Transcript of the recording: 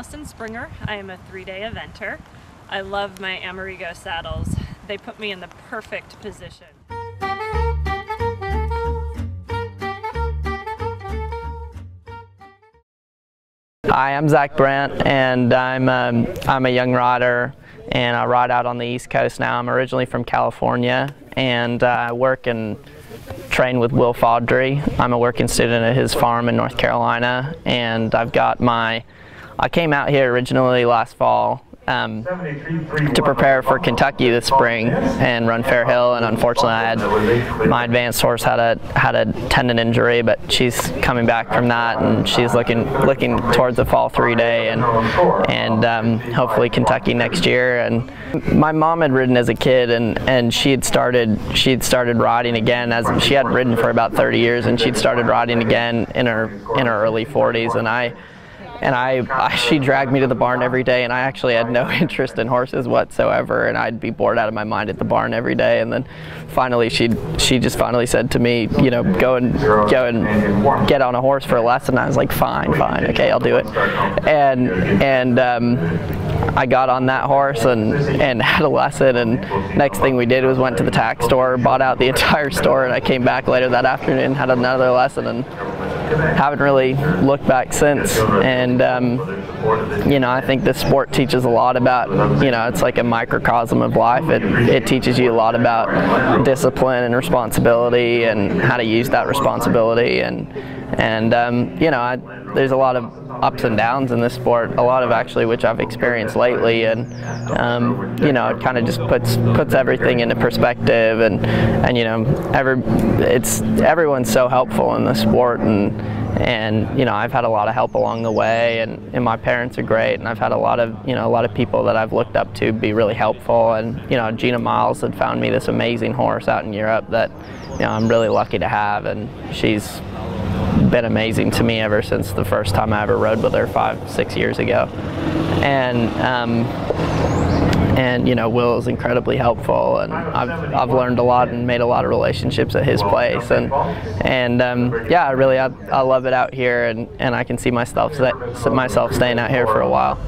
Allison Springer. I am a 3-day eventer. I love my Amerigo saddles. They put me in the perfect position. Hi, I'm Zach Brandt, and I'm a young rider, and I ride out on the East Coast now. I'm originally from California, and I work and train with Will Faudree. I'm a working student at his farm in North Carolina, and I came out here originally last fall to prepare for Kentucky this spring and run Fair Hill, and unfortunately my advanced horse had a tendon injury, but she's coming back from that, and she's looking towards the fall 3-day and hopefully Kentucky next year. And my mom had ridden as a kid, and she'd started riding again, as she hadn't ridden for about 30 years, and she'd started riding again in her early 40s, she dragged me to the barn every day, and I actually had no interest in horses whatsoever, and I'd be bored out of my mind at the barn every day. And then finally she just finally said to me, you know, go and get on a horse for a lesson. I was like, fine, okay, I'll do it. And I got on that horse and had a lesson, and next thing we did was went to the tack store, bought out the entire store, and I came back later that afternoon and had another lesson, and haven't really looked back since. And you know, I think this sport teaches a lot about, you know, it's like a microcosm of life. It teaches you a lot about discipline and responsibility and how to use that responsibility, and you know, there's a lot of ups and downs in this sport, a lot of actually which I've experienced lately, and you know, it kind of just puts everything into perspective, and you know, everyone's so helpful in the sport, and you know, I've had a lot of help along the way, and my parents are great, and I've had a lot of people that I've looked up to be really helpful. And you know, Gina Miles had found me this amazing horse out in Europe that, you know, I'm really lucky to have, and she's been amazing to me ever since the first time I ever rode with her 5-6 years ago. And you know, Will is incredibly helpful, and I've learned a lot and made a lot of relationships at his place, and yeah, I love it out here, and I can see myself staying out here for a while.